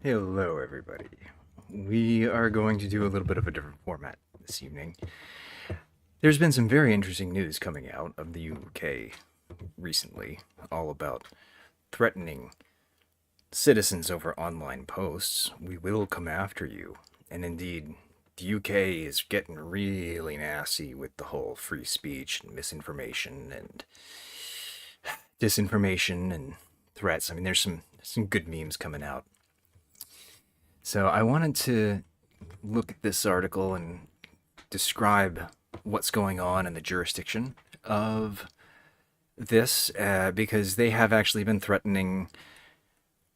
Hello, everybody. We are going to do a little bit of a different format this evening. There's been some very interesting news coming out of the UK recently, all about threatening citizens over online posts. We will come after you. And indeed, the UK is getting really nasty with the whole free speech and misinformation and disinformation and threats. I mean, there's some good memes coming out. So I wanted to look at this article and describe what's going on in the jurisdiction of this, because they have actually been threatening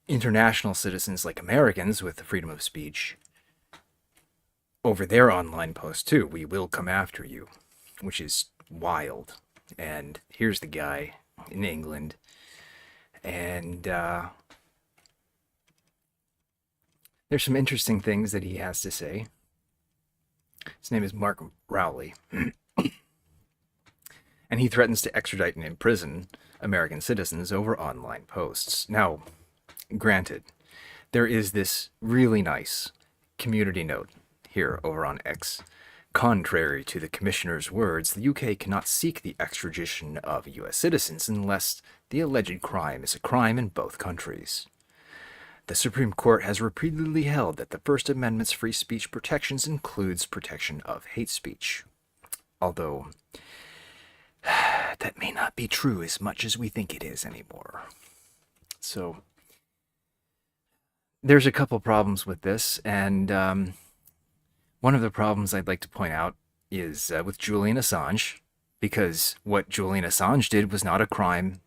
international citizens like Americans with the freedom of speech over their online posts too. We will come after you, which is wild. And here's the guy in England, and there's some interesting things that he has to say. His name is Mark Rowley. And he threatens to extradite and imprison American citizens over online posts. Now, granted, there is this really nice community note here over on X. Contrary to the commissioner's words, the UK cannot seek the extradition of US citizens unless the alleged crime is a crime in both countries. The Supreme Court has repeatedly held that the First Amendment's free speech protections includes protection of hate speech. Although, that may not be true as much as we think it is anymore. So, there's a couple problems with this, and one of the problems I'd like to point out is with Julian Assange, because what Julian Assange did was not a crime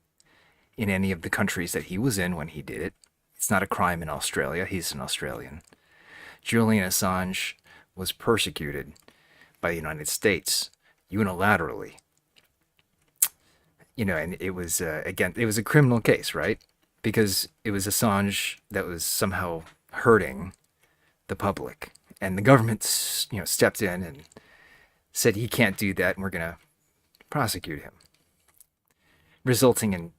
in any of the countries that he was in when he did it. It's not a crime in Australia. He's an Australian. Julian Assange was persecuted by the United States unilaterally. And it was, again, it was a criminal case, right? Because it was Assange that was somehow hurting the public. And the government, stepped in and said he can't do that and we're going to prosecute him. Resulting in,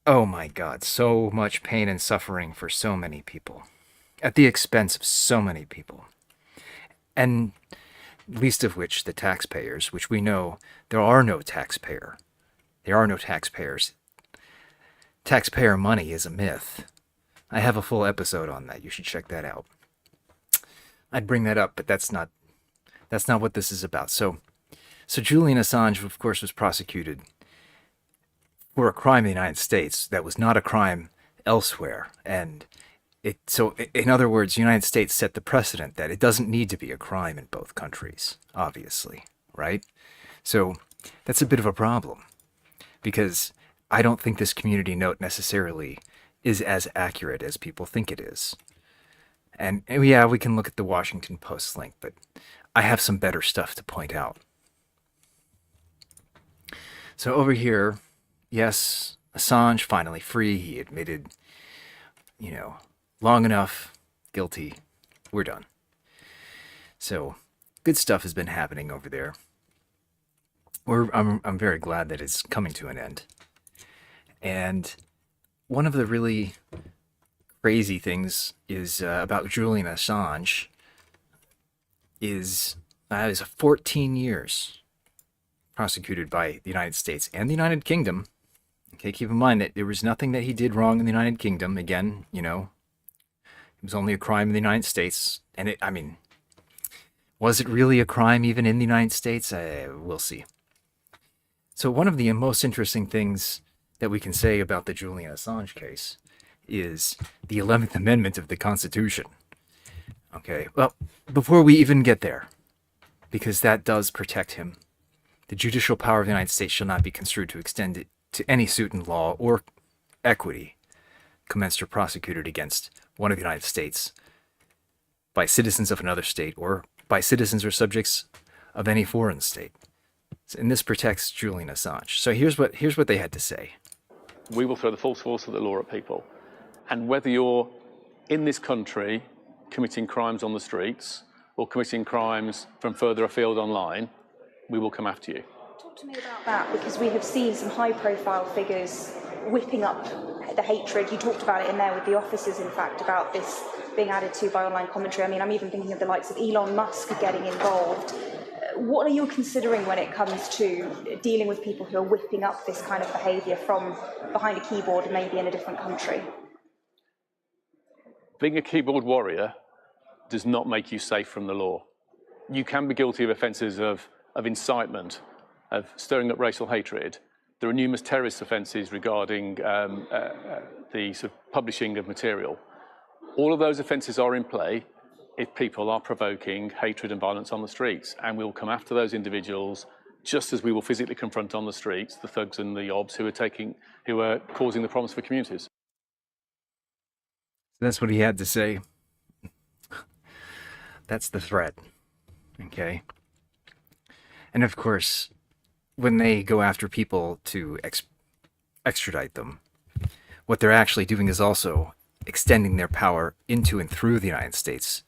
oh my God, so much pain and suffering for so many people, at the expense of so many people, and least of which the taxpayers, which we know there are no taxpayer. There are no taxpayers. Taxpayer money is a myth. I have a full episode on that. You should check that out. I'd bring that up, but that's not what this is about. So Julian Assange, of course, was prosecuted for a crime in the United States that was not a crime elsewhere. And in other words, the United States set the precedent that it doesn't need to be a crime in both countries, obviously, right? So that's a bit of a problem, because I don't think this community note necessarily is as accurate as people think it is. And yeah, we can look at the Washington Post link, but I have some better stuff to point out. So over here, yes, Assange finally free. He admitted, long enough, guilty. We're done. So good stuff has been happening over there. I'm very glad that it's coming to an end. And one of the really crazy things is about Julian Assange is 14 years prosecuted by the United States and the United Kingdom. Okay, keep in mind that there was nothing that he did wrong in the United Kingdom. Again, it was only a crime in the United States. And was it really a crime even in the United States? We'll see. So one of the most interesting things that we can say about the Julian Assange case is the 11th Amendment of the Constitution. Okay, well, before we even get there, because that does protect him, the judicial power of the United States shall not be construed to extend it to any suit in law or equity commenced or prosecuted against one of the United States by citizens of another state or by citizens or subjects of any foreign state. And this protects Julian Assange. So here's what they had to say. We will throw the full force of the law at people. And whether you're in this country committing crimes on the streets or committing crimes from further afield online, we will come after you. Talk to me about that, because we have seen some high-profile figures whipping up the hatred. You talked about it in there with the officers, in fact, about this being added to by online commentary. I mean, I'm even thinking of the likes of Elon Musk getting involved. What are you considering when it comes to dealing with people who are whipping up this kind of behaviour from behind a keyboard, maybe in a different country? Being a keyboard warrior does not make you safe from the law. You can be guilty of offences of incitement, of stirring up racial hatred. There are numerous terrorist offences regarding the sort of publishing of material. All of those offences are in play if people are provoking hatred and violence on the streets, and we will come after those individuals just as we will physically confront on the streets the thugs and the obs who are causing the problems for communities. That's what he had to say. That's the threat. Okay. And of course, when they go after people to extradite them, what they're actually doing is also extending their power into and through the United States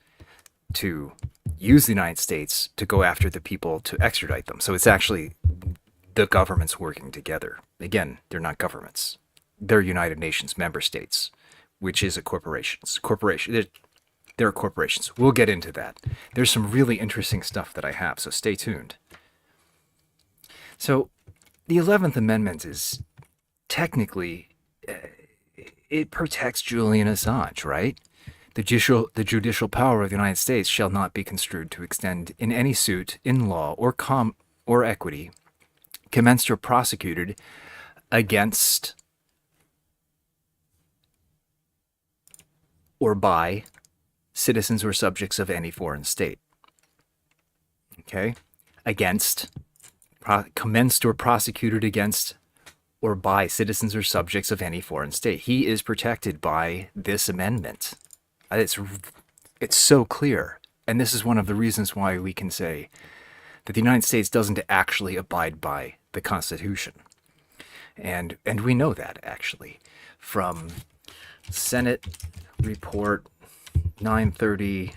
to use the United States to go after the people to extradite them. So it's actually the governments working together. Again, they're not governments. They're United Nations member states, which is a corporation. They're corporations. We'll get into that. There's some really interesting stuff that I have, so stay tuned. So the 11th Amendment is technically, it protects Julian Assange, right? The judicial power of the United States shall not be construed to extend in any suit in law or equity commenced or prosecuted against or by citizens or subjects of any foreign state. Okay? Against, commenced or prosecuted against or by citizens or subjects of any foreign state. He is protected by this amendment. It's so clear. And this is one of the reasons why we can say that the United States doesn't actually abide by the Constitution. And we know that, actually, from Senate Report 93-549.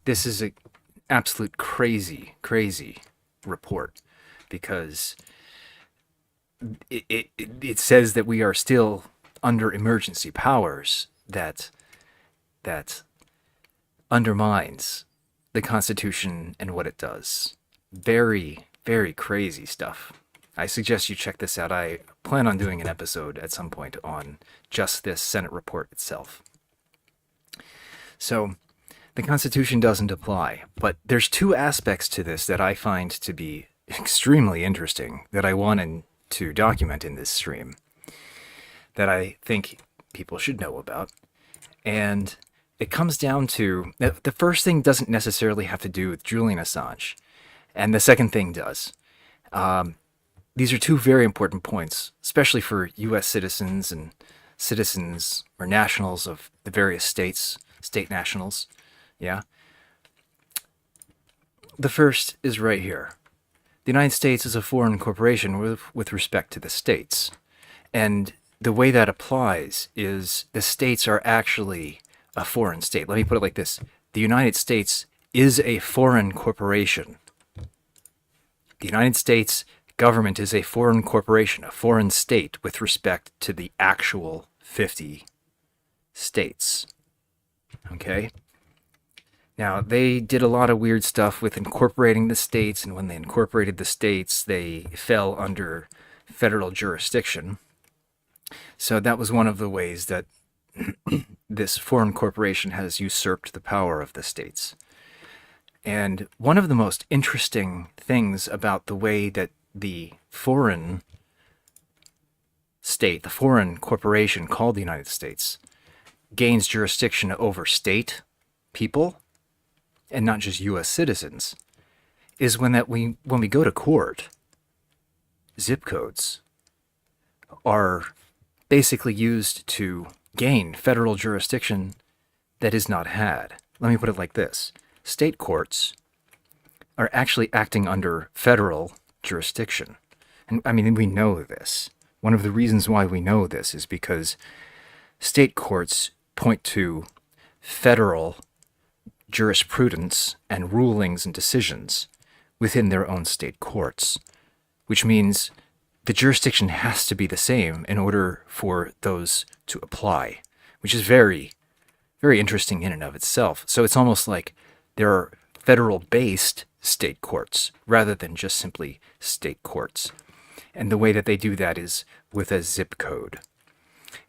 This is an absolute crazy report, because it says that we are still under emergency powers that undermines the Constitution and what it does. Very, very crazy stuff. I suggest you check this out. I plan on doing an episode at some point on just this Senate report itself. So the Constitution doesn't apply, but there's two aspects to this that I find to be extremely interesting that I wanted to document in this stream that I think people should know about. And it comes down to, the first thing doesn't necessarily have to do with Julian Assange, and the second thing does. These are two very important points, especially for U.S. citizens and citizens or nationals of the various states, state nationals. Yeah. The first is right here. The United States is a foreign corporation with respect to the states. And the way that applies is the states are actually a foreign state. Let me put it like this. The United States is a foreign corporation. The United States government is a foreign corporation, a foreign state with respect to the actual 50 states. Okay? Now, they did a lot of weird stuff with incorporating the states, and when they incorporated the states, they fell under federal jurisdiction. So that was one of the ways that this foreign corporation has usurped the power of the states. And one of the most interesting things about the way that the foreign state, the foreign corporation called the United States, gains jurisdiction over state people, and not just U.S. citizens, is when we go to court, zip codes are basically used to gain federal jurisdiction that is not had. Let me put it like this. State courts are actually acting under federal jurisdiction. And I mean, we know this. One of the reasons why we know this is because state courts point to federal jurisprudence and rulings and decisions, within their own state courts, which means the jurisdiction has to be the same in order for those to apply, which is very, very interesting in and of itself. So it's almost like there are federal-based state courts rather than just simply state courts. And the way that they do that is with a zip code.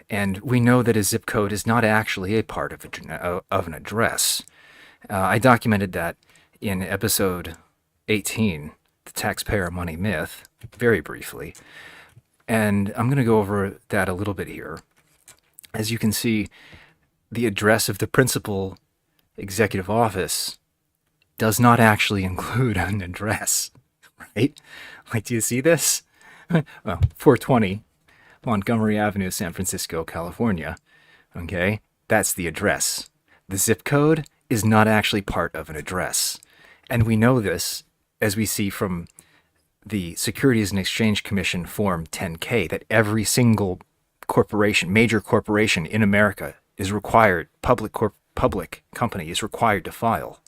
And we know that a zip code is not actually a part of an address. I documented that in episode 18, The Taxpayer Money Myth, very briefly. And I'm going to go over that a little bit here. As you can see, the address of the principal executive office does not actually include an address, right? Like, do you see this? Well, 420 Montgomery Avenue, San Francisco, California. Okay, that's the address. The zip code is not actually part of an address. And we know this as we see from the Securities and Exchange Commission Form 10K, that every single corporation, major corporation in America is required, public company is required to file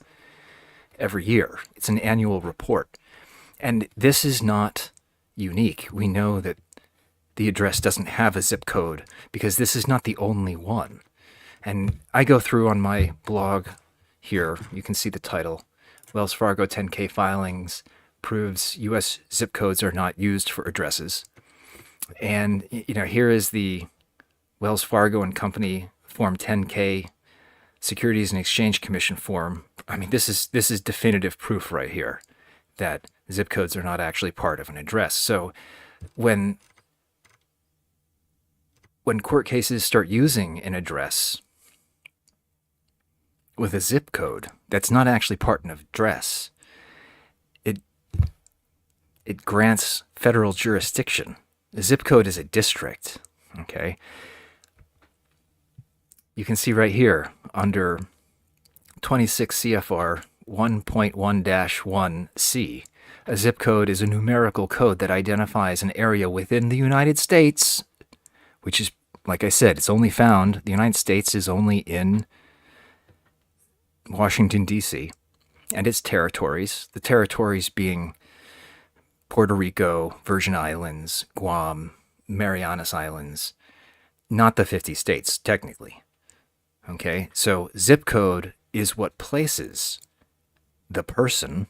every year. It's an annual report. And this is not unique. We know that the address doesn't have a zip code because this is not the only one. And I go through on my blog here, you can see the title, Wells Fargo 10K filings proves U.S. zip codes are not used for addresses. And, here is the Wells Fargo and Company Form 10K Securities and Exchange Commission form. I mean, this is definitive proof right here that zip codes are not actually part of an address. So when court cases start using an address with a zip code that's not actually part of an address, it grants federal jurisdiction. The zip code is a district, okay? You can see right here under 26 CFR 1.1-1C, a zip code is a numerical code that identifies an area within the United States, which is, like I said, it's only found, the United States is only in Washington, D.C., and its territories, the territories being Puerto Rico, Virgin Islands, Guam, Marianas Islands, not the 50 states, technically. Okay, so zip code is what places the person,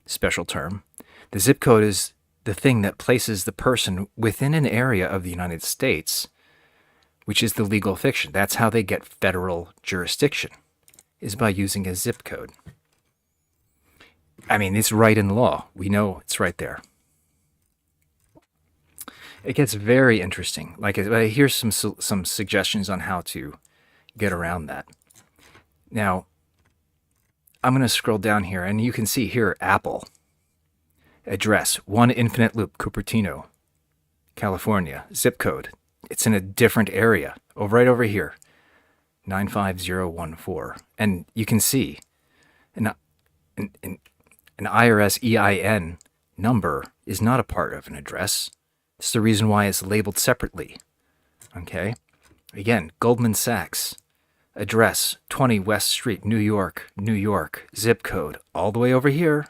special term. The zip code is the thing that places the person within an area of the United States, which is the legal fiction. That's how they get federal jurisdiction, is by using a zip code. I mean, it's right in law. We know it's right there. It gets very interesting. Like, here's some suggestions on how to get around that. Now, I'm going to scroll down here, and you can see here, Apple. Address, 1 Infinite Loop, Cupertino, California. Zip code. It's in a different area, right over here, 95014. And you can see an IRS EIN number is not a part of an address. It's the reason why it's labeled separately. Okay? Again, Goldman Sachs. Address, 20 West Street, New York, New York. Zip code, all the way over here.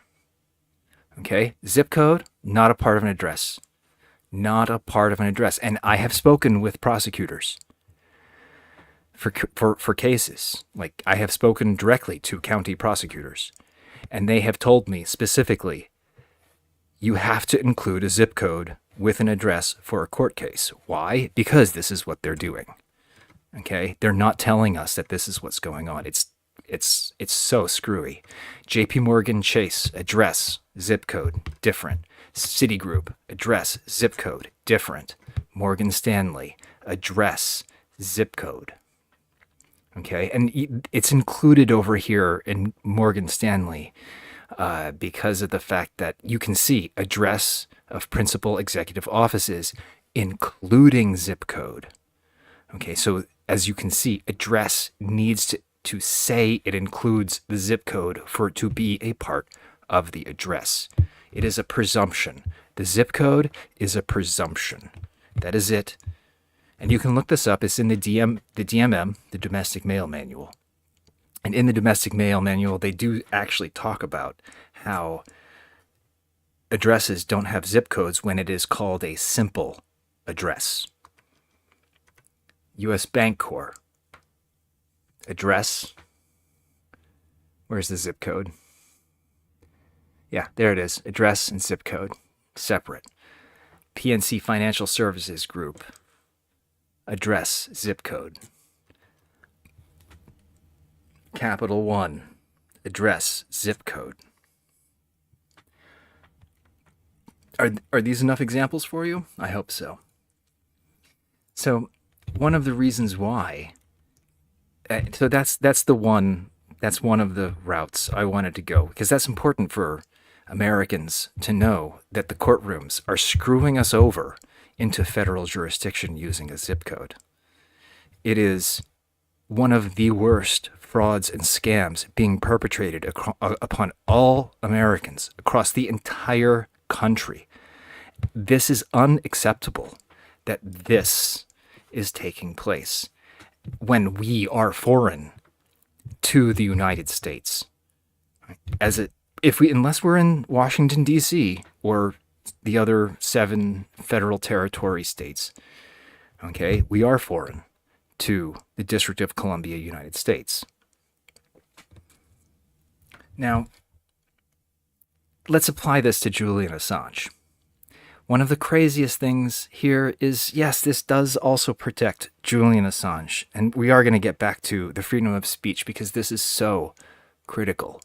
Okay? Zip code, not a part of an address. Not a part of an address. And I have spoken with prosecutors for cases. Like, I have spoken directly to county prosecutors. And they have told me specifically, you have to include a zip code with an address for a court case. Why? Because this is what they're doing. Okay? They're not telling us that this is what's going on. It's so screwy. JP Morgan Chase, address, zip code, different. Citigroup, address, zip code, different. Morgan Stanley, address, zip code. Okay, and it's included over here in Morgan Stanley because of the fact that you can see address of principal executive offices, including zip code. Okay, so as you can see, address needs to say it includes the zip code for it to be a part of the address. It is a presumption. The zip code is a presumption. That is it. And you can look this up. It's in the DMM, the Domestic Mail Manual. And in the Domestic Mail Manual, they do actually talk about how addresses don't have zip codes when it is called a simple address. U.S. Bank Corp. Address. Where's the zip code? Yeah, there it is. Address and zip code. Separate. PNC Financial Services Group. Address, zip code. Capital One. Address, zip code. Are these enough examples for you? I hope so. So, one of the reasons why, that's one of the routes I wanted to go, because that's important for Americans to know that the courtrooms are screwing us over into federal jurisdiction using a zip code. It is one of the worst frauds and scams being perpetrated upon all Americans across the entire country. This is unacceptable that this is taking place when we are foreign to the United States. Unless we're in Washington, D.C. or the other 7 federal territory states, okay, we are foreign to the District of Columbia, United States. Now, let's apply this to Julian Assange. One of the craziest things here is, yes, this does also protect Julian Assange, and we are going to get back to the freedom of speech because this is so critical.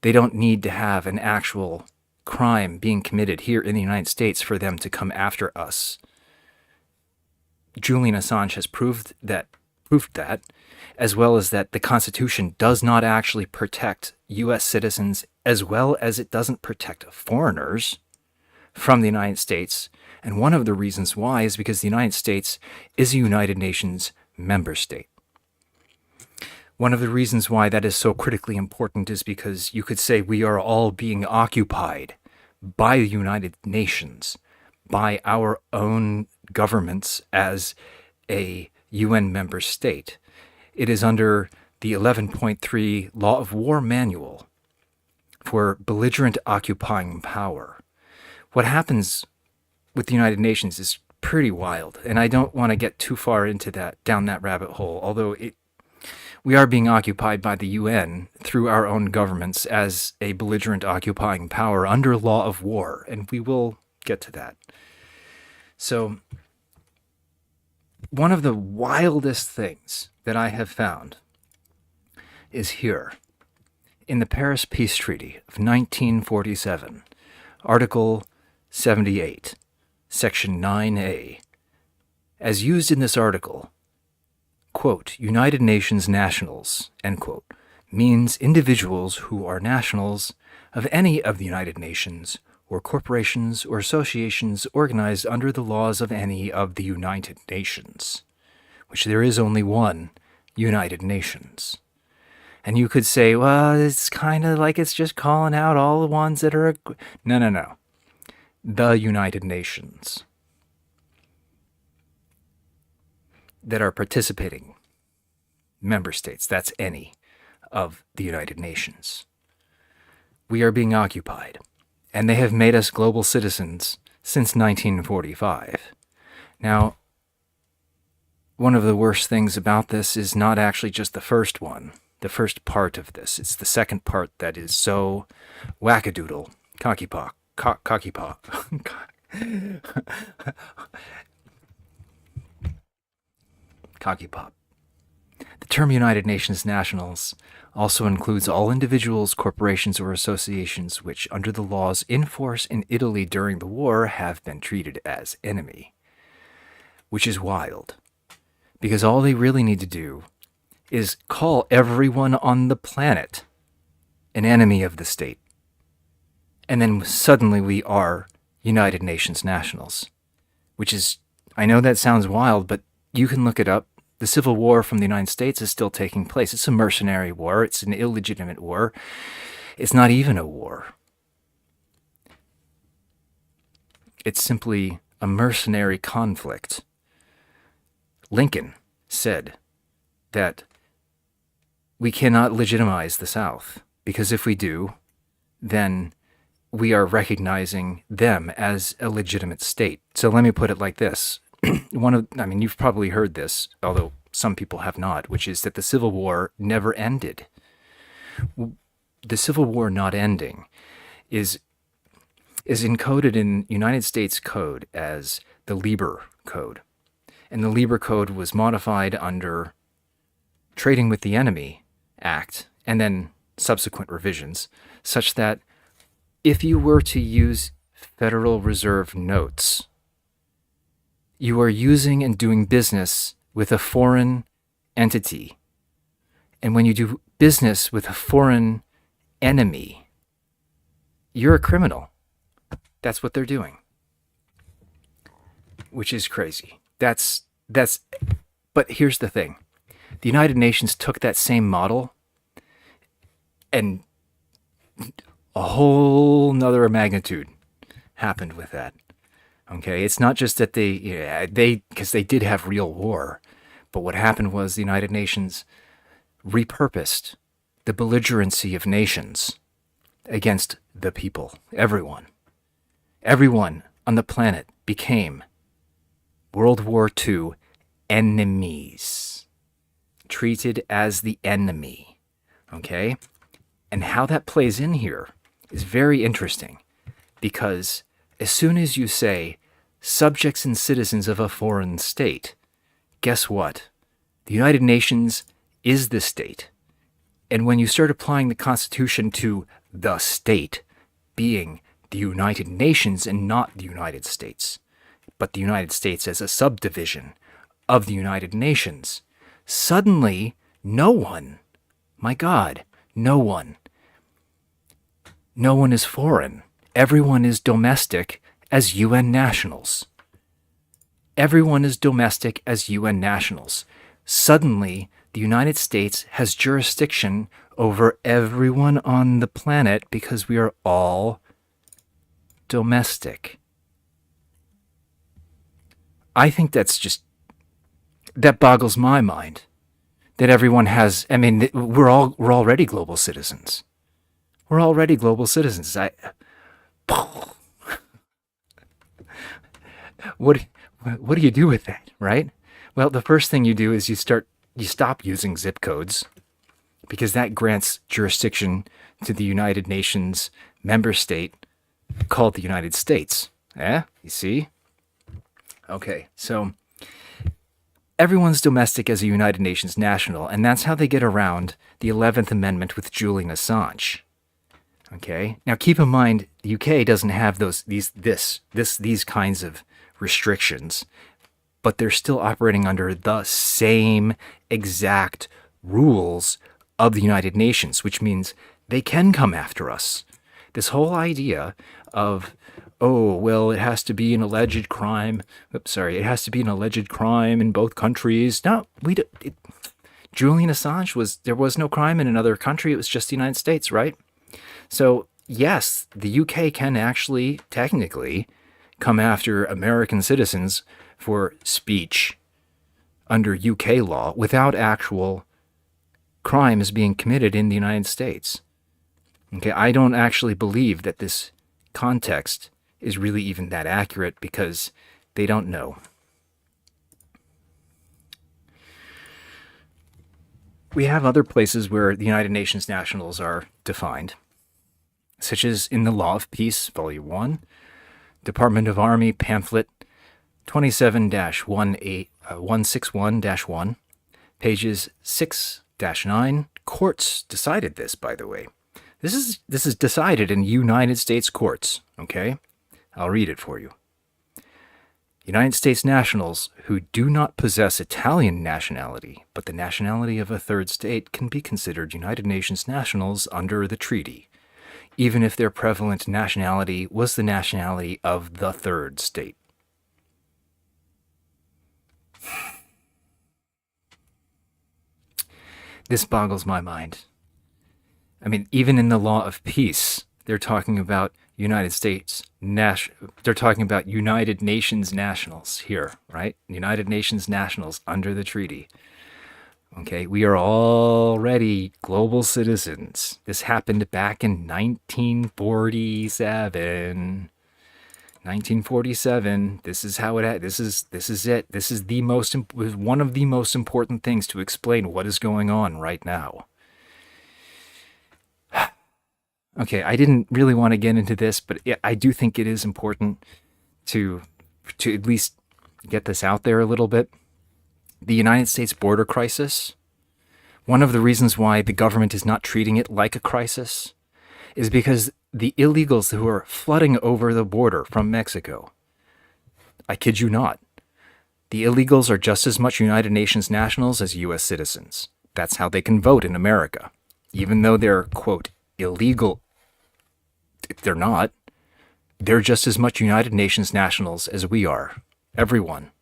They don't need to have an actual crime being committed here in the United States for them to come after us. Julian Assange has proved that, as well as that the Constitution does not actually protect U.S. citizens as well as it doesn't protect foreigners from the United States. And one of the reasons why is because the United States is a United Nations member state. One of the reasons why that is so critically important is because you could say we are all being occupied by the United Nations, by our own governments as a UN member state. It is under the 11.3 Law of War Manual for belligerent occupying power. What happens with the United Nations is pretty wild, and I don't want to get too far into that, down that rabbit hole, although we are being occupied by the UN through our own governments as a belligerent occupying power under law of war, and we will get to that. So, one of the wildest things that I have found is here, in the Paris Peace Treaty of 1947, Article 78, Section 9A. As used in this article, quote, United Nations nationals, end quote, means individuals who are nationals of any of the United Nations or corporations or associations organized under the laws of any of the United Nations, which there is only one United Nations. And you could say, well, it's kind of like it's just calling out all the ones that are... No. The United Nations that are participating member states, that's any of the United Nations. We are being occupied, and they have made us global citizens since 1945. Now, one of the worst things about this is not actually just the first one, the first part of this. It's the second part that is so wackadoodle, cocky-paw. Cocky pop. The term United Nations nationals also includes all individuals, corporations, or associations which, under the laws in force in Italy during the war, have been treated as enemy. Which is wild, because all they really need to do is call everyone on the planet an enemy of the state. And then suddenly we are United Nations nationals, which is, I know that sounds wild, but you can look it up. The Civil War from the United States is still taking place. It's a mercenary war. It's an illegitimate war. It's not even a war. It's simply a mercenary conflict. Lincoln said that we cannot legitimize the South, because if we do, then we are recognizing them as a legitimate state. So let me put it like this. You've probably heard this, although some people have not, which is that the Civil War never ended. The Civil War not ending is encoded in United States Code as the Lieber Code. And the Lieber Code was modified under Trading with the Enemy Act and then subsequent revisions, such that if you were to use Federal Reserve notes, you are using and doing business with a foreign entity. And when you do business with a foreign enemy, you're a criminal. That's what they're doing. Which is crazy. But here's the thing. The United Nations took that same model and a whole nother magnitude happened with that. Okay, it's not just that because they did have real war, but what happened was the United Nations repurposed the belligerency of nations against the people. Everyone on the planet became World War II enemies, treated as the enemy. Okay, and how that plays in here is very interesting, because as soon as you say subjects and citizens of a foreign state, guess what? The United Nations is the state. And when you start applying the Constitution to the state being the United Nations and not the United States, but the United States as a subdivision of the United Nations, suddenly no one, my God, no one is foreign. Everyone is domestic as UN nationals. Everyone is domestic as UN nationals. Suddenly, the United States has jurisdiction over everyone on the planet because we are all domestic. I think that boggles my mind. That everyone has, we're already global citizens. We're already global citizens. What do you do with that, right? Well, the first thing you do is you stop using zip codes, because that grants jurisdiction to the United Nations member state called the United States. You see? Okay, so everyone's domestic as a United Nations national, and that's how they get around the 11th Amendment with Julian Assange. Okay, now keep in mind the UK doesn't have these kinds of restrictions, but they're still operating under the same exact rules of the United Nations, which means they can come after us. This whole idea of, it has to be an alleged crime. It has to be an alleged crime in both countries. No, Julian Assange there was no crime in another country. It was just the United States, right? So yes, the UK can actually technically come after American citizens for speech under UK law without actual crimes being committed in the United States. Okay, I don't actually believe that this context is really even that accurate, because they don't know. We have other places where the United Nations nationals are defined, such as in the Law of Peace, Volume 1, Department of Army pamphlet 27-161-1, pages 6-9. Courts decided this, by the way. This is decided in United States courts, okay? I'll read it for you. United States nationals who do not possess Italian nationality, but the nationality of a third state, can be considered United Nations nationals under the treaty, even if their prevalent nationality was the nationality of the third state. This boggles my mind. Even in the Law of Peace, they're talking about United Nations nationals here, right? United Nations nationals under the treaty. Okay, we are already global citizens. This happened back in 1947. 1947. This is how it. This is it. This is one of the most important things to explain what is going on right now. Okay, I didn't really want to get into this, but I do think it is important to at least get this out there a little bit. The United States border crisis, one of the reasons why the government is not treating it like a crisis is because the illegals who are flooding over the border from Mexico, I kid you not, the illegals are just as much United Nations nationals as U.S. citizens. That's how they can vote in America. Even though they're, quote, illegal, they're not. They're just as much United Nations nationals as we are. Everyone.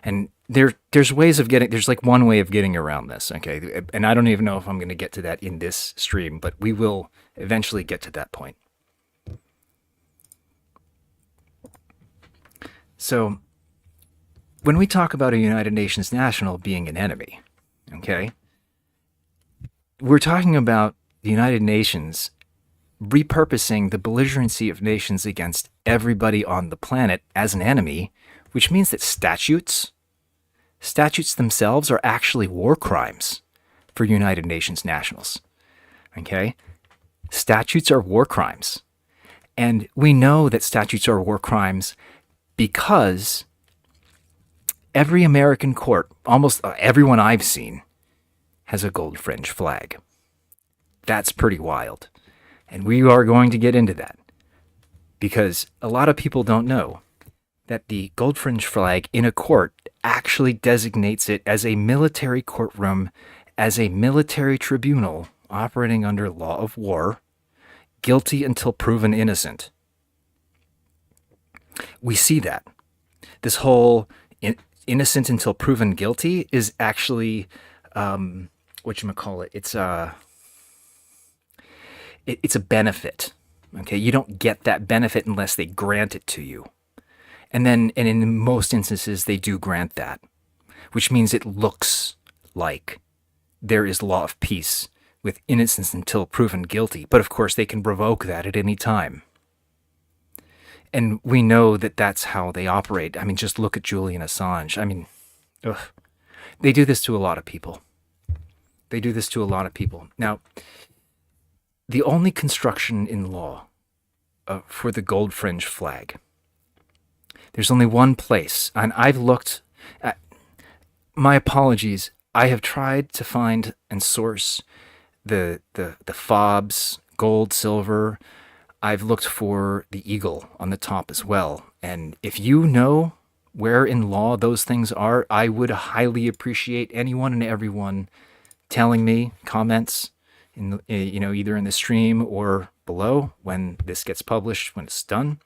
And there's ways of there's like one way of getting around this, okay? And I don't even know if I'm going to get to that in this stream, but we will eventually get to that point. So, when we talk about a United Nations national being an enemy, okay, we're talking about the United Nations repurposing the belligerency of nations against everybody on the planet as an enemy, which means that statutes themselves are actually war crimes for United Nations nationals. Okay? Statutes are war crimes. And we know that statutes are war crimes because every American court, almost everyone I've seen, has a gold fringe flag. That's pretty wild. And we are going to get into that because a lot of people don't know that the gold fringe flag in a court actually designates it as a military courtroom, as a military tribunal operating under law of war, guilty until proven innocent. We see that. This whole innocent until proven guilty is actually, it's a benefit. Okay, you don't get that benefit unless they grant it to you. And in most instances, they do grant that, which means it looks like there is law of peace with innocence until proven guilty. But of course, they can revoke that at any time. And we know that that's how they operate. I mean, just look at Julian Assange. I mean, they do this to a lot of people. Now, the only construction in law for the gold fringe flag, there's only one place, and I've looked at, my apologies, I have tried to find and source the fobs, gold, silver. I've looked for the eagle on the top as well. And if you know where in law those things are, I would highly appreciate anyone and everyone telling me, comments, either in the stream or below when this gets published, when it's done.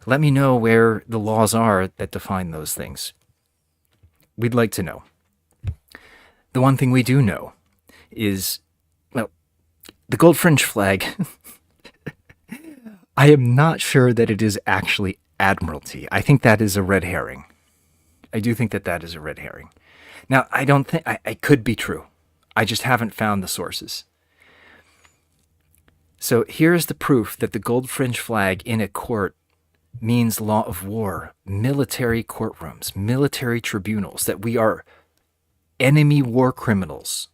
Let me know where the laws are that define those things. We'd like to know. The one thing we do know is, well, the gold fringe flag, I am not sure that it is actually admiralty. I think that is a red herring. I do think that is a red herring. Now, I don't think, I could be true. I just haven't found the sources. So here's the proof that the gold fringe flag in a court means law of war, military courtrooms, military tribunals, that we are enemy war criminals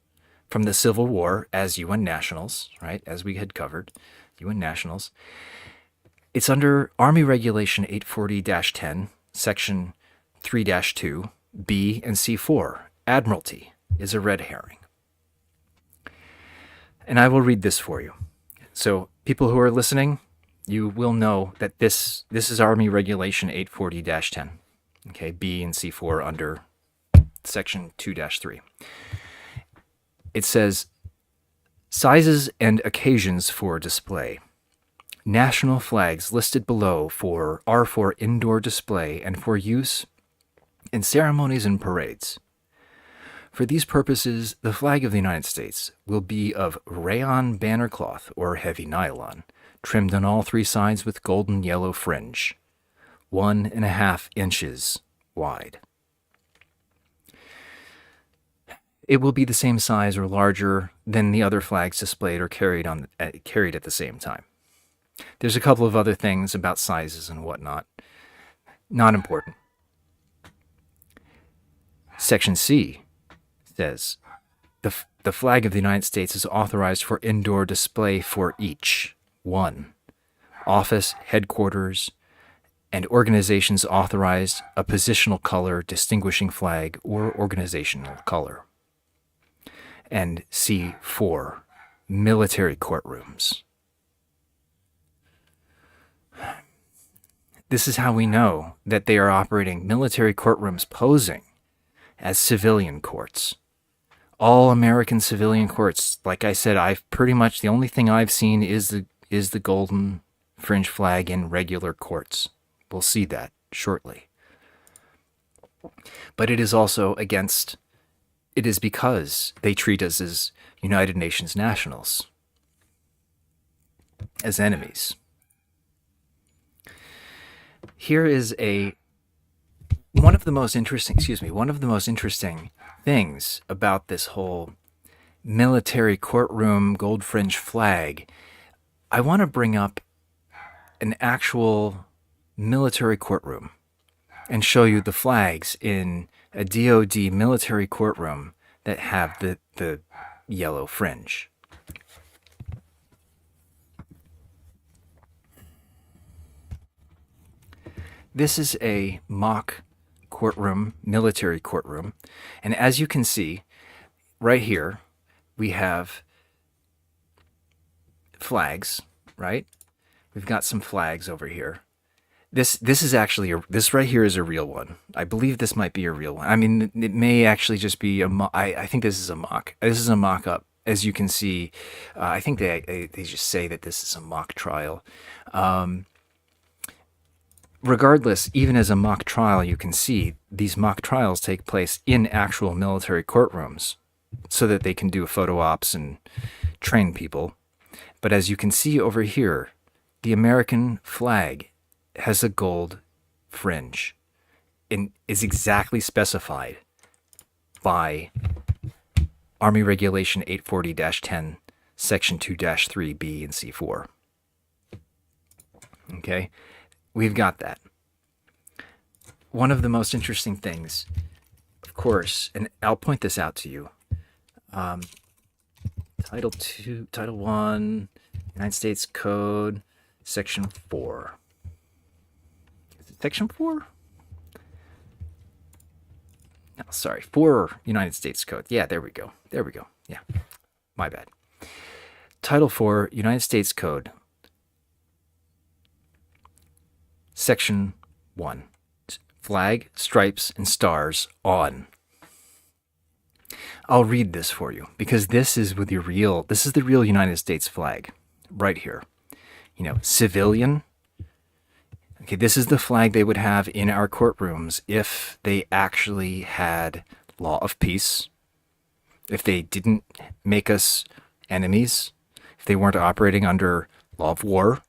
from the Civil War as UN nationals, right? As we had covered, UN nationals. It's under Army Regulation 840-10, Section 3-2, B and C4. Admiralty is a red herring. And I will read this for you. So people who are listening, you will know that this is Army Regulation 840-10, okay, B and C4 under Section 2-3. It says, sizes and occasions for display. National flags listed below are for indoor display and for use in ceremonies and parades. For these purposes, the flag of the United States will be of rayon banner cloth or heavy nylon, trimmed on all three sides with golden yellow fringe, 1.5 inches wide. it will be the same size or larger than the other flags displayed or carried at the same time. There's a couple of other things about sizes and whatnot. Not important. Section C says, the flag of the United States is authorized for indoor display for each 1. Office, headquarters, and organizations authorized a positional color distinguishing flag or organizational color. And C4, military courtrooms. This is how we know that they are operating military courtrooms posing as civilian courts. All American civilian courts, like I said, I've pretty much, the only thing I've seen is the golden fringe flag in regular courts. We'll see that shortly. But it is also against, it is because they treat us as United Nations nationals, as enemies. Here is one of the most interesting things about this whole military courtroom gold fringe flag. I want to bring up an actual military courtroom and show you the flags in a DoD military courtroom that have the yellow fringe. This is a mock courtroom, military courtroom, and as you can see, right here, we have flags, right? We've got some flags over here. This is actually, this right here is a real one. I believe this might be a real one. I mean, it may actually just be I think this is a mock. This is a mock-up. As you can see, I think they just say that this is a mock trial. Regardless, even as a mock trial, you can see these mock trials take place in actual military courtrooms so that they can do photo ops and train people. But as you can see over here, the American flag has a gold fringe and is exactly specified by Army Regulation 840-10, Section 2-3B and C4. Okay? We've got that. One of the most interesting things, of course, and I'll point this out to you. Title 2, Title 1, United States Code, Section 4. Is it Section 4? No, sorry, 4 United States Code. Yeah, there we go. There we go. Yeah, my bad. Title 4, United States Code, Section 1. Flag, stripes, and stars on. I'll read this for you because this is the real United States flag right here. You know, civilian. Okay, this is the flag they would have in our courtrooms if they actually had law of peace, if they didn't make us enemies, if they weren't operating under law of war.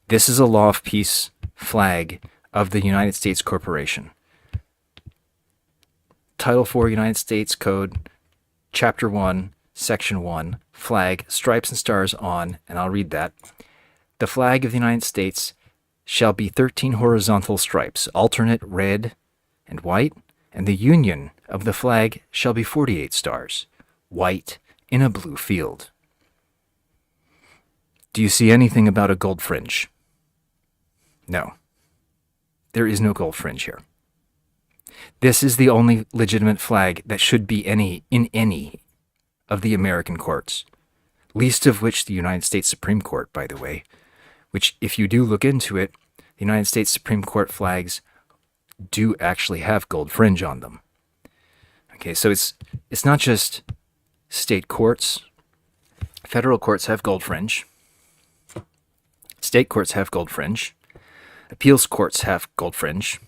This is a law of peace flag of the United States Corporation. Title 4 United States Code, Chapter 1, Section 1, flag, stripes and stars on, and I'll read that. The flag of the United States shall be 13 horizontal stripes, alternate red and white, and the union of the flag shall be 48 stars, white in a blue field. Do you see anything about a gold fringe? No. There is no gold fringe here. This is the only legitimate flag that should be in any of the American courts, least of which the United States Supreme Court, by the way, which, if you do look into it, the United States Supreme Court flags do actually have gold fringe on them. Okay, so it's not just state courts. Federal courts have gold fringe. State courts have gold fringe. Appeals courts have gold fringe.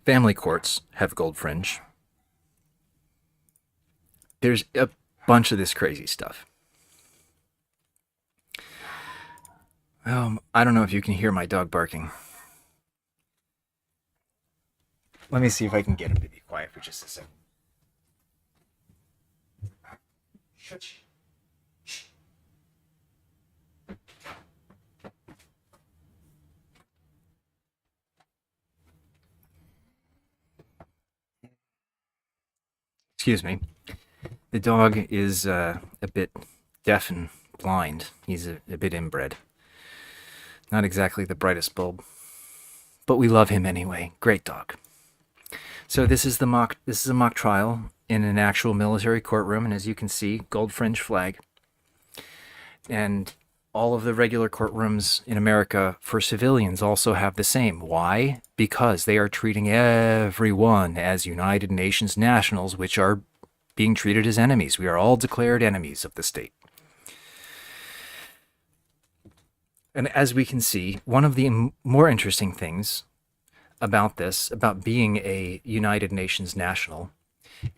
Family courts have gold fringe. There's a bunch of this crazy stuff. I don't know if you can hear my dog barking. Let me see if I can get him to be quiet for just a second. Excuse me. The dog is a bit deaf and blind. He's a bit inbred. Not exactly the brightest bulb, but we love him anyway. Great dog. So this is a mock trial in an actual military courtroom, and as you can see, gold fringe flag. And all of the regular courtrooms in America for civilians also have the same. Why? Because they are treating everyone as United Nations nationals, which are being treated as enemies. We are all declared enemies of the state. And as we can see, one of the more interesting things about this, about being a United Nations national,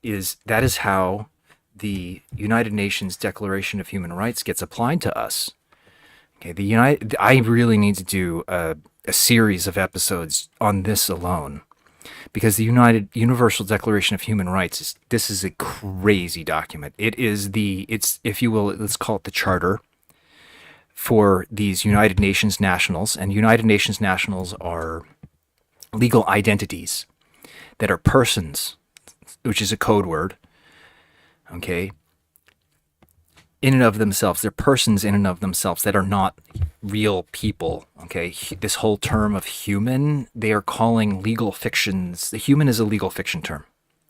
is that is how the United Nations Declaration of Human Rights gets applied to us. Okay, I really need to do a series of episodes on this alone, because the Universal Declaration of Human Rights is a crazy document. It's if you will, let's call it the charter for these United Nations nationals, and United Nations nationals are legal identities that are persons, which is a code word. Okay, in and of themselves, they're persons in and of themselves that are not real people. Okay, this whole term of human, they are calling legal fictions. The human is a legal fiction term.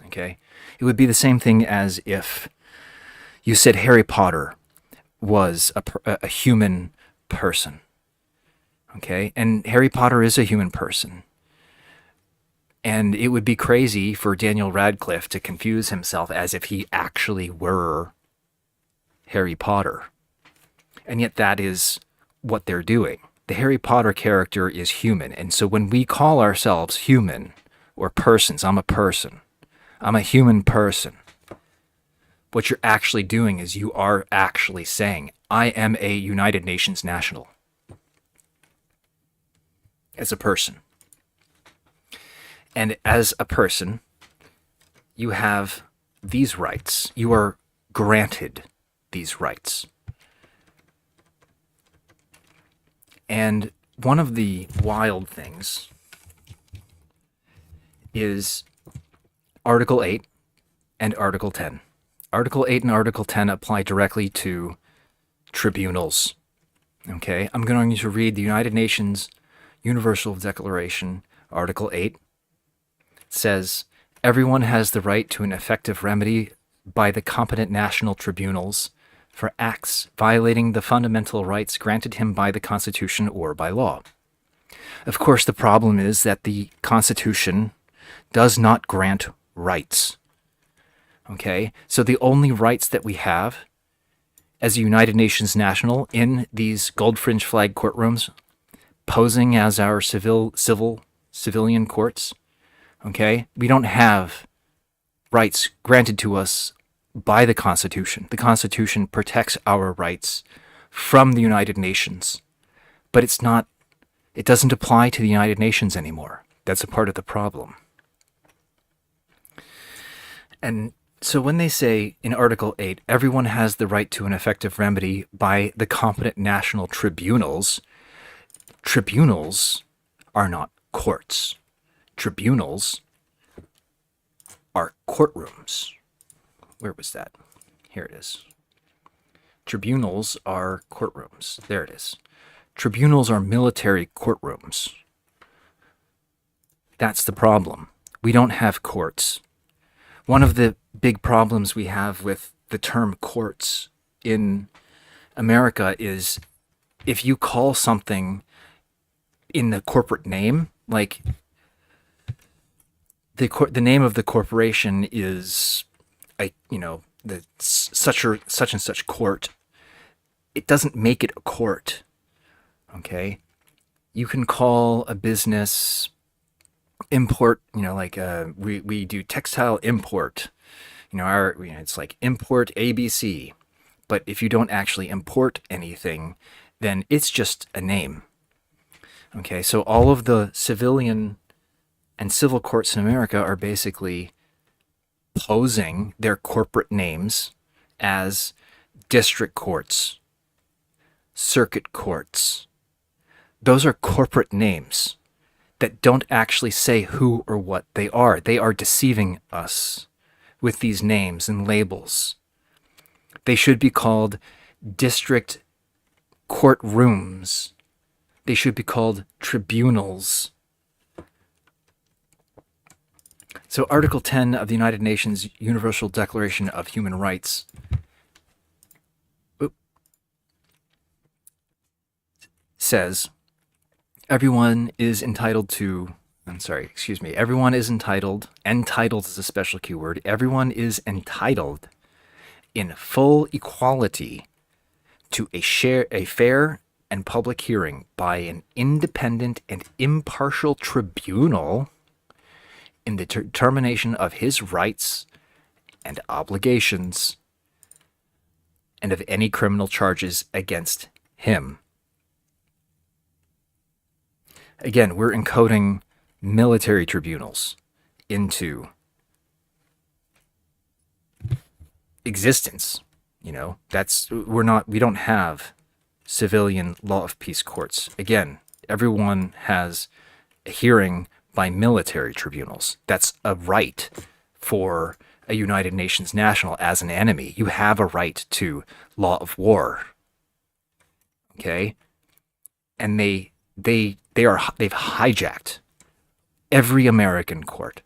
Okay, it would be the same thing as if you said Harry Potter was a human person. Okay, and Harry Potter is a human person. And it would be crazy for Daniel Radcliffe to confuse himself as if he actually were Harry Potter. And yet that is what they're doing. The Harry Potter character is human. And so when we call ourselves human or persons, I'm a person, I'm a human person, what you're actually doing is you are actually saying, I am a United Nations national. As a person. And as a person, you have these rights. You are granted these rights. And one of the wild things is Article 8 and Article 10. Article 8 and Article 10 apply directly to tribunals. Okay, I'm going to read the United Nations Universal Declaration, Article 8. Says, everyone has the right to an effective remedy by the competent national tribunals for acts violating the fundamental rights granted him by the Constitution or by law. Of course, the problem is that the Constitution does not grant rights. Okay, so the only rights that we have as a United Nations national in these gold fringe flag courtrooms, posing as our civilian courts, okay, we don't have rights granted to us by the Constitution. The Constitution protects our rights from the United Nations, but it doesn't apply to the United Nations anymore. That's a part of the problem. And so when they say in Article 8, everyone has the right to an effective remedy by the competent national tribunals, tribunals are not courts. Tribunals are courtrooms. Where was that? Here it is. Tribunals are courtrooms. There it is. Tribunals are military courtrooms. That's the problem. We don't have courts. One of the big problems we have with the term courts in America is if you call something in the corporate name, like the name of the corporation is, the such and such court. It doesn't make it a court. Okay, you can call a business import. We do textile import. It's like import ABC. But if you don't actually import anything, then it's just a name. Okay, so all of the civilian And civil courts in America are basically posing their corporate names as district courts, circuit courts. Those are corporate names that don't actually say who or what they are. They are deceiving us with these names and labels. They should be called district courtrooms. They should be called tribunals. So Article 10 of the United Nations Universal Declaration of Human Rights says, everyone is entitled, entitled is a special keyword, everyone is entitled in full equality to a fair and public hearing by an independent and impartial tribunal in the determination of his rights and obligations and of any criminal charges against him. Again, we're encoding military tribunals into existence. You know, we don't have civilian law of peace courts. Again, everyone has a hearing by military tribunals. That's a right for a United Nations national as an enemy. You have a right to law of war. Okay? And they've hijacked every American court,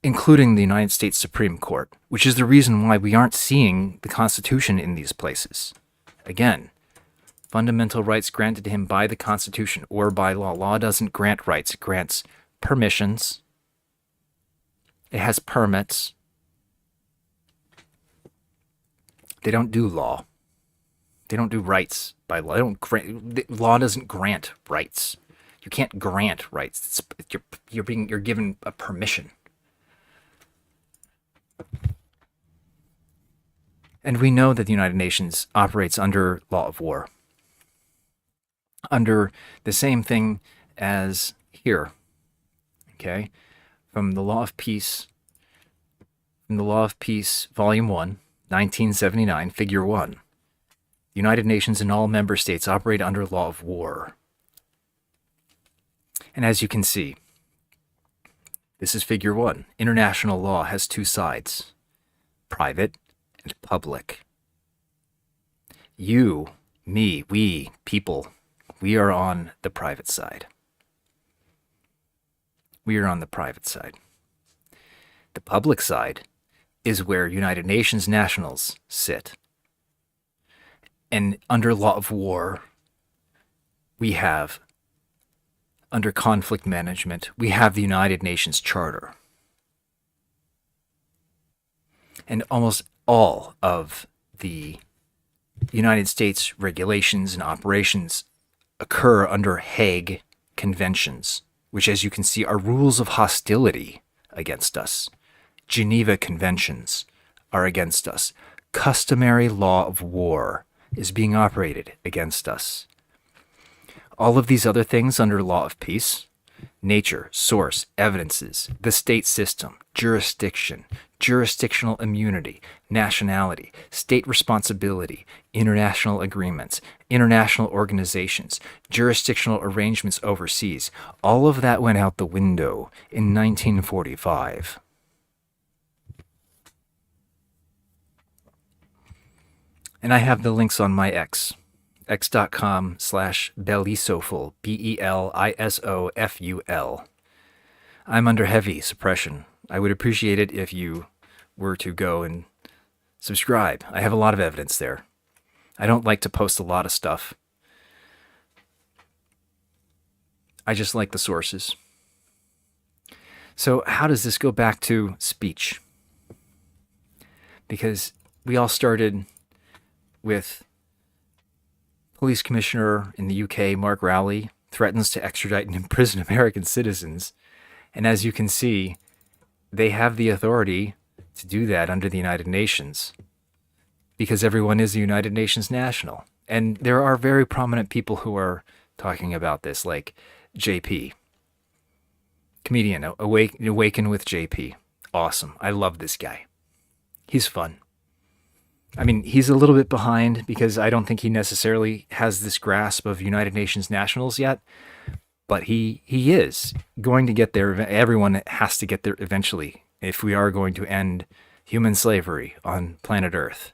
including the United States Supreme Court, which is the reason why we aren't seeing the Constitution in these places. Again, fundamental rights granted to him by the Constitution or by law. Law doesn't grant rights, it grants permissions. It has permits. They don't do law. They don't do rights by law. Law doesn't grant rights. You can't grant rights. You're given a permission. And we know that the United Nations operates under law of war, under the same thing as here. Okay, from the Law of Peace, Volume 1, 1979, Figure 1. The United Nations and all member states operate under law of war. And as you can see, this is Figure 1. International law has two sides, private and public. You, me, we, people, we are on the private side. We are on the private side. The public side is where United Nations nationals sit. And under law of war, we have, under conflict management, we have the United Nations Charter. And almost all of the United States regulations and operations occur under Hague Conventions, which, as you can see, are rules of hostility against us. Geneva Conventions are against us. Customary law of war is being operated against us. All of these other things under law of peace, nature, source, evidences, the state system, jurisdiction, jurisdictional immunity, nationality, state responsibility, international agreements, international organizations, jurisdictional arrangements overseas, all of that went out the window in 1945. And I have the links on my x.com/Belisoful, Belisoful. I'm under heavy suppression. I would appreciate it if you were to go and subscribe. I have a lot of evidence there. I don't like to post a lot of stuff. I just like the sources. So how does this go back to speech? Because we all started with Police Commissioner in the UK, Mark Rowley, threatens to extradite and imprison American citizens. And as you can see, they have the authority to do that under the United Nations because everyone is a United Nations national. And there are very prominent people who are talking about this, like JP. Comedian, Awaken with JP. Awesome. I love this guy. He's fun. I mean, he's a little bit behind because I don't think he necessarily has this grasp of United Nations nationals yet, but he is going to get there. Everyone has to get there eventually if we are going to end human slavery on planet Earth.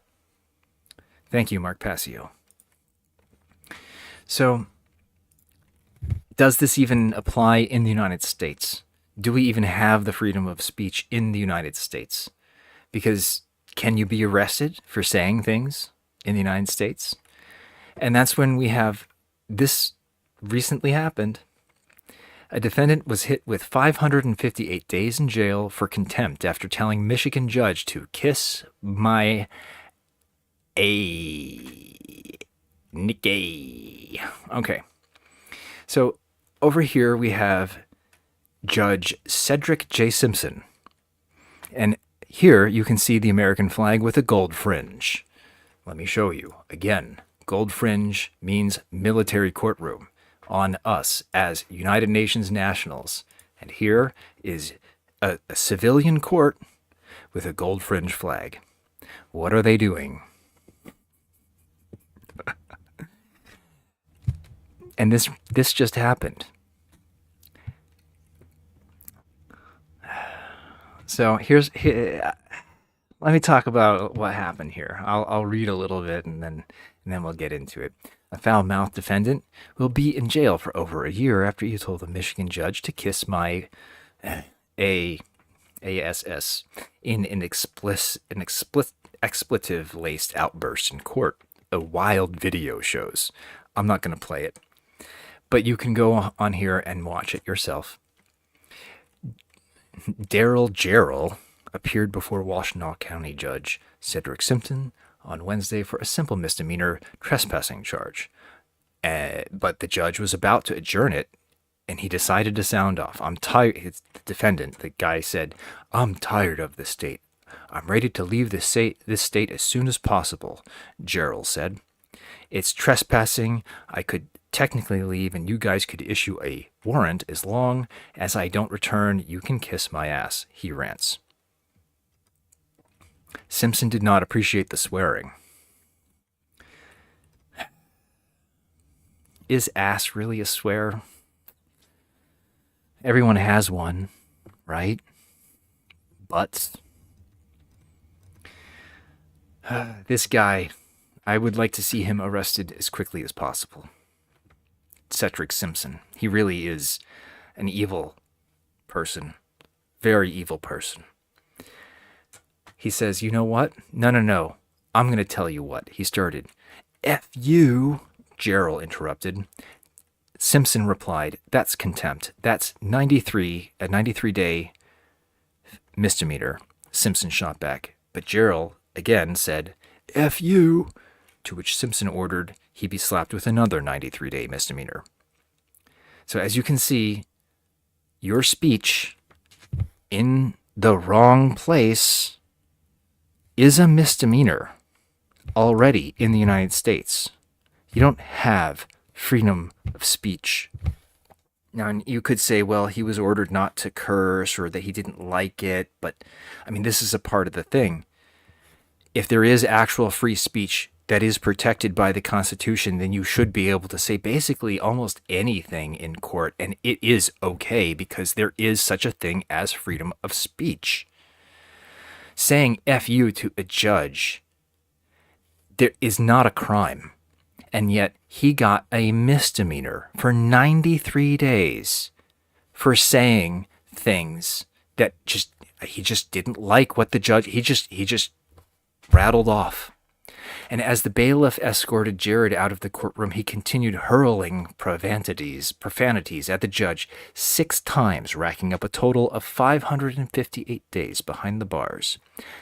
Thank you, Mark Passio. So, does this even apply in the United States? Do we even have the freedom of speech in the United States? Because can you be arrested for saying things in the United States? And that's when we have this recently happened. A defendant was hit with 558 days in jail for contempt after telling Michigan judge to kiss my Nicky. Okay. So over here we have Judge Cedric J. Simpson. And here you can see the American flag with a gold fringe. Let me show you. Again, gold fringe means military courtroom on us as United Nations nationals. And here is a civilian court with a gold fringe flag. What are they doing? And this just happened. So let me talk about what happened here. I'll read a little bit and then we'll get into it. A foul-mouthed defendant will be in jail for over a year after he told the Michigan judge to kiss my ASS in an expletive-laced outburst in court. A wild video shows. I'm not going to play it, but you can go on here and watch it yourself. Daryl Jarrell appeared before Washtenaw County Judge Cedric Simpson on Wednesday for a simple misdemeanor trespassing charge. But the judge was about to adjourn it, and he decided to sound off. I'm tired. It's the defendant, the guy said, "I'm tired of this state. I'm ready to leave this state as soon as possible," Jarrell said. "It's trespassing. I could technically leave and you guys could issue a warrant. As long as I don't return, you can kiss my ass," he rants. Simpson did not appreciate the swearing. Is ass really a swear? Everyone has one, right? Butts. This guy, I would like to see him arrested as quickly as possible. Cedric Simpson. He really is an evil person. Very evil person. He says, "You know what? No. I'm going to tell you what." He started. "F you," Jarrell interrupted. Simpson replied, "That's contempt. That's a 93-day misdemeanor." Simpson shot back. But Jarrell again said, "F you," to which Simpson ordered he be slapped with another 93-day misdemeanor. So as you can see, your speech in the wrong place is a misdemeanor already in the United States. You don't have freedom of speech. Now, you could say, well, he was ordered not to curse or that he didn't like it, but I mean, this is a part of the thing. If there is actual free speech that is protected by the Constitution, then you should be able to say basically almost anything in court, and it is okay because there is such a thing as freedom of speech. Saying F you to a judge, there is not a crime, and yet he got a misdemeanor for 93 days for saying things that he just didn't like what the judge, he just rattled off. And as the bailiff escorted Jared out of the courtroom, he continued hurling profanities at the judge 6 times, racking up a total of 558 days behind the bars.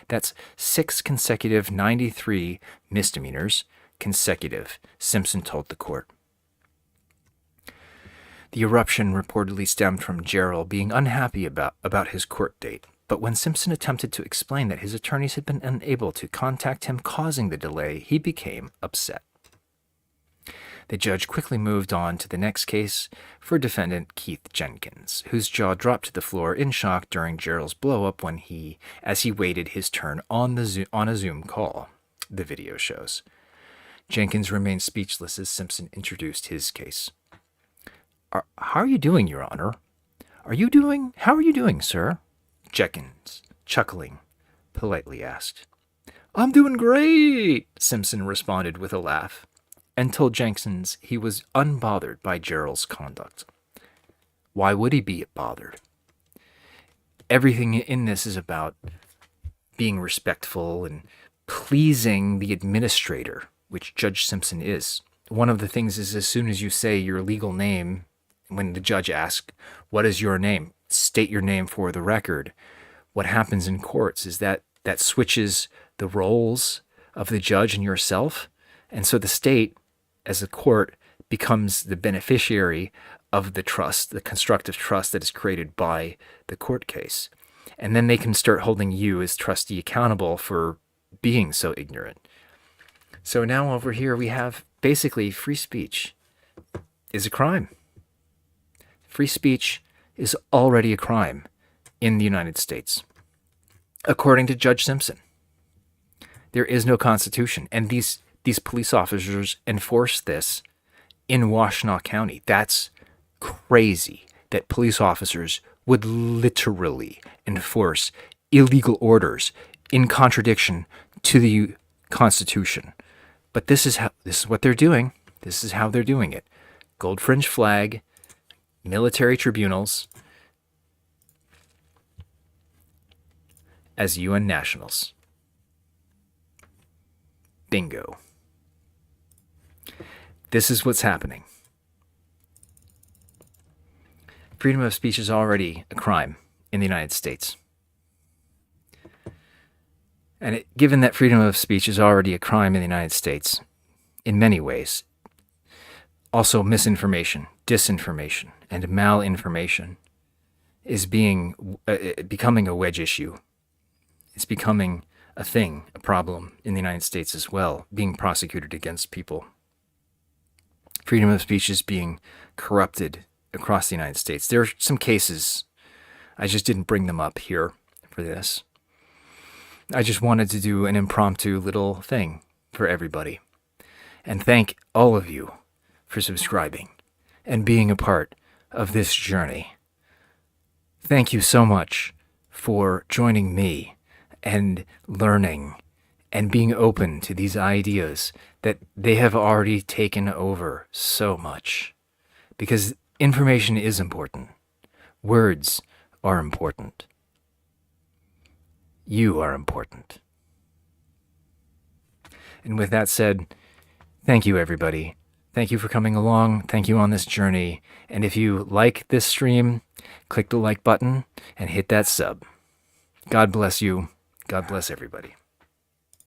That's 6 consecutive 93 misdemeanors consecutive, Simpson told the court. The eruption reportedly stemmed from Jarrell being unhappy about his court date. But when Simpson attempted to explain that his attorneys had been unable to contact him, causing the delay, he became upset. The judge quickly moved on to the next case for defendant Keith Jenkins, whose jaw dropped to the floor in shock during Gerald's blow-up as he waited his turn on a Zoom call, the video shows. Jenkins remained speechless as Simpson introduced his case. How are you doing, Your Honor? How are you doing, sir? Jenkins, chuckling, politely asked. I'm doing great, Simpson responded with a laugh, and told Jenkins he was unbothered by Gerald's conduct. Why would he be bothered? Everything in this is about being respectful and pleasing the administrator, which Judge Simpson is. One of the things is, as soon as you say your legal name, when the judge asks, what is your name? State your name for the record. What happens in courts is that switches the roles of the judge and yourself. And so the state, as a court, becomes the beneficiary of the trust, the constructive trust that is created by the court case. And then they can start holding you as trustee accountable for being so ignorant. So now over here we have basically free speech is a crime. Free speech is already a crime in the United States, according to Judge Simpson. There is no constitution, and these police officers enforce this in Washtenaw County. That's crazy that police officers would literally enforce illegal orders in contradiction to the Constitution. But this is what they're doing. This is how they're doing it. Gold fringe flag, military tribunals as UN nationals. Bingo. This is what's happening. Freedom of speech is already a crime in the United States. And given that freedom of speech is already a crime in the United States, in many ways, also misinformation, disinformation, and malinformation is becoming a wedge issue. It's becoming a thing, a problem in the United States as well, being prosecuted against people. Freedom of speech is being corrupted across the United States. There are some cases, I just didn't bring them up here for this. I just wanted to do an impromptu little thing for everybody. And thank all of you for subscribing and being a part of this journey. Thank you so much for joining me and learning and being open to these ideas that they have already taken over so much. Because information is important. Words are important. You are important. And with that said, thank you, everybody. Thank you for coming along. Thank you on this journey. And if you like this stream, click the like button and hit that sub. God bless you. God bless everybody.